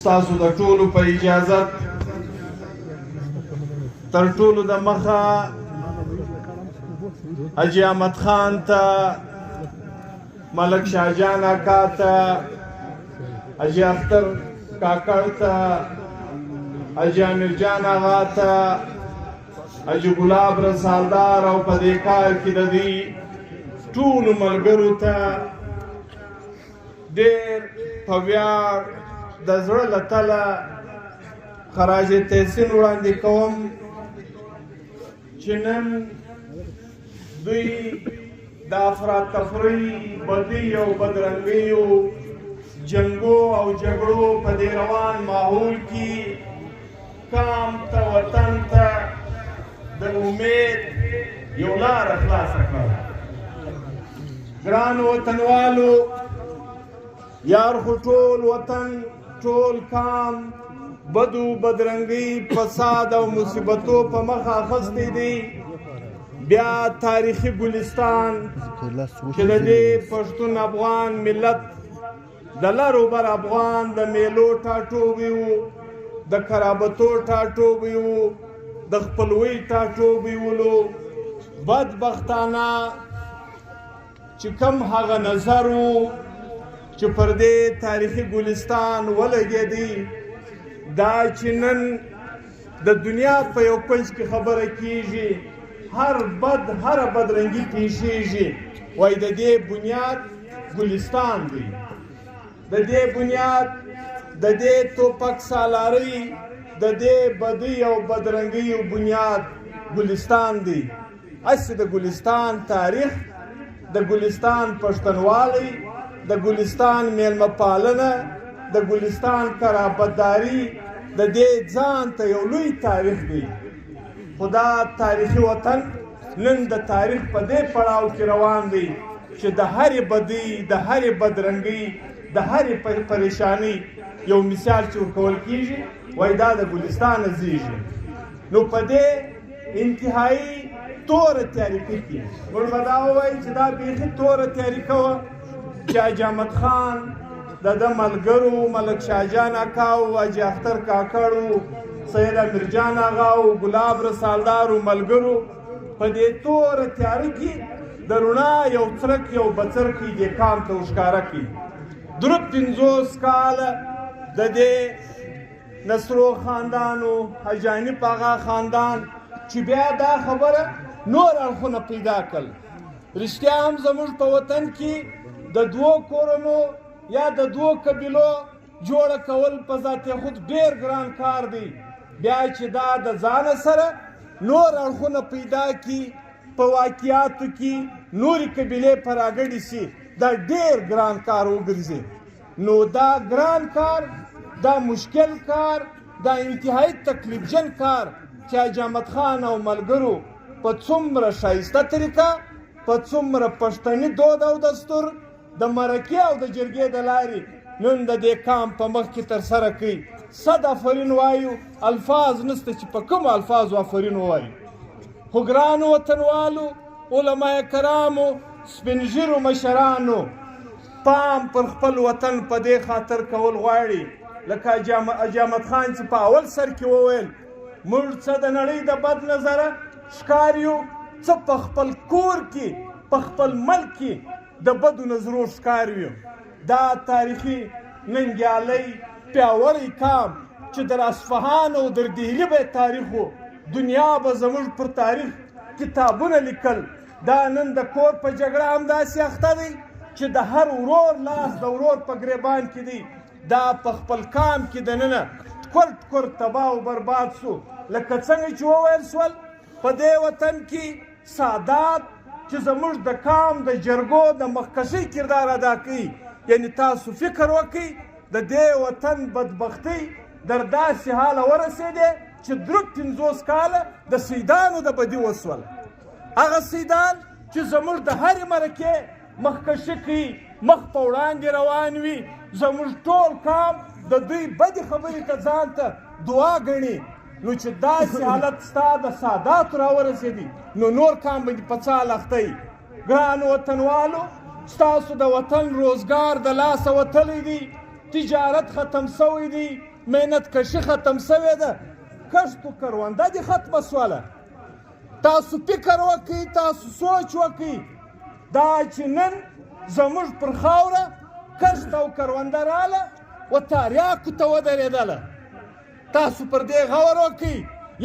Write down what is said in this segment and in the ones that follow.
تاسو د ټولو په اجازت تر ټولو د مخه حاجي احمد خان ته، ملک شاهجان اکا ته، حاجي اختر کاکړ ته، حاجي امیر جان اغا ته، حاجي ګلاب رسالدار او په دې کار کې د دې ټولو ملګرو ته ډېر په ویاړ د زړه له تله خراج تحسین وړاندې کوم چې نن دوی د افراتفرۍ، بدۍ او بدرنګیو، جنګو او جګړو په دې روان ماحول کې کام ته، وطن ته د امید یو لاره خلاصه کړه. ګرانو وطنوالو، یار خو ټول وطن، ټول کام بدو، بدرنګي، فساد او مصیبتو په مخ اخیستی دی. بیا تاریخي ګلستان چې د دې پښتون افغان ملت د لرو بر افغان د میلو ټاټوبی و، د کرابتو ټاټوبی و، د خپلوۍ ټاټوبی ولو. بدبختانه چې کم هغه نظر و چې پر دې تاریخي ګلستان ولګېدی، دا چې نن د دنیا په یو کنج کې خبره کیږي، هر بدرنګي پیښیږي، وایي د دې بنیاد ګلستان دی، د دې بنیاد د دې توپک سالارۍ، د دې بدۍ او بدرنګیو بنیاد ګلستان دی. هسې د ګلستان تاریخ، د ګلستان پښتنوالی، د ګلستان میلمه پالنه، د ګلستان کرابتداري د دې ځان ته یو لوی تاریخ دی. خو دا تاریخي وطن نن د تاریخ په دې پړاو کې روان دی چې د هرې بدۍ، د هرې بدرنګۍ، د هرې پریشانۍ یو مثال چې ورکول کېږي، وایي دا د ګلستانه زیږي. نو په دې انتهایي توره تیاریکۍ کې موږ به دا ووایو چې دا بیخي توره تیاریکه وه چې حاجي احمد خان د ده ملګرو، ملک شاهجان اکا و، حاجي اختر کاکړ و، سید امیر جان اغا و، ګلاب رسالدار و ملګرو په دې توره تیاره کې د رڼا یو څرک، یو بڅرکی دې کام ته وښکاره کړي. درود 50 کاله د دې نصرو خاندانو، حاجي حنیف اغا خاندان چې بیا دا خبره نور اړخونه پیدا کړل. رښتیا هم زموږ په وطن کې د دوو کورونو یا د دوو قبیلو جوړه کول په ذات خود ډېر ګران کار دی. بیا چې دا د ځانه سره نور اړخونه پیدا کړي، په واقعاتو کې نورې قبیلې په راګډې شي، دا ډېر ګران کار وګرځي. نو دا ګران کار، دا مشکل کار، دا انتهایی تکلیفجن کار چې حاجي احمد خان او ملګرو په څومره ښایسته طریقه، په څومره پښتني دود او دستور د مرکې او د جرګې د لارې نن د دې کام په مخ کې ترسره کوي. 100 آفرین وایو، الفاظ نسته چې په کومو الفاظو آفرین ووایو. خو ګرانو وطنوالو، علما کرامو، سپین ږیرو مشرانو، پام پر خپل وطن په دې خاطر کول غواړي لکه حاجي احمد خان چې په اول سر کې وویل، موږ څه د نړۍ د بد نظره ښکار یو، څه په خپل کور کې، په خپل ملک کې د بدو نظرو ښکار یو. دا تاریخي ننګیالی پیاوړی کام چې در اصفهان او در دهلي به تاریخ و، دنیا به زموږ پر تاریخ کتابونه لیکل. دا نن د کور په جګړه همداسې اخته دی چې د هر ورور لاس د ورور په ګریبان کې دی. دا په خپل کام کې دننه ټکور تباه او برباد سو. لکه څنګه چې وویل سول، په دې وطن کې سادات چې زموږ د کام د جرګو د مخکشۍ کردار ادا کوي. یعنی تاسو فکر وکړئ د دې وطن بدبختۍ در داسې حاله ورسېدې چې درود 50 کاله د سیدانو د بدي وسول. هغه سیدان چې زموږ د هرې مرکې مخکشي کوي، مخ په وړاندې روان وي، زموږ ټول کام د دوی بدې خبرې ته ځان ته دعا ګڼي. نو چې داسې حالت ستا د ساداتو راورسېدي، نو نور کام به دې په څه اخته. ګرانو وطنوالو، ستاسو د وطن روزګار د لاسه وتلی دی، تجارت ختم سوی دی، مهنت کشي ختم شوې ده کښت و کرونده دې ختمه شوله تاسو فکر وکړئ تاسو سوچ وکړئ دا چې نن زموږ پر خاوره کښت او کرونده راله و تاریاکو ته ودرېدله تاسو پر دې غور وکړئ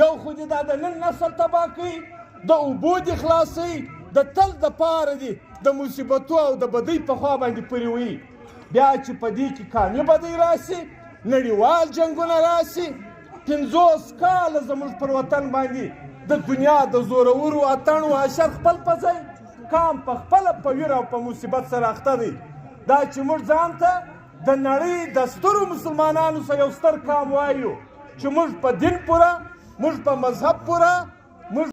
یو خو دې دا د نن نسل تباه کوي د اوبو دې خلاصوي د تل دپاره دې د مصیبتو او د بدۍ په خوا باندې پرې وي بیا چې په دې کې کامې بدۍ راسي نړیوال جنګونه راسي 50 کاله زموږ پر وطن باندې د دنیا د زورورو اتڼو اشر خپل په ځای کام په خپله په ویر او په مصیبت سره اخته دی دا چې موږ ځان ته د نړۍ د سترو مسلمانانو سره یو ستر کام وایو چې موږ په دین پوره موږ په مذهب پوره موږ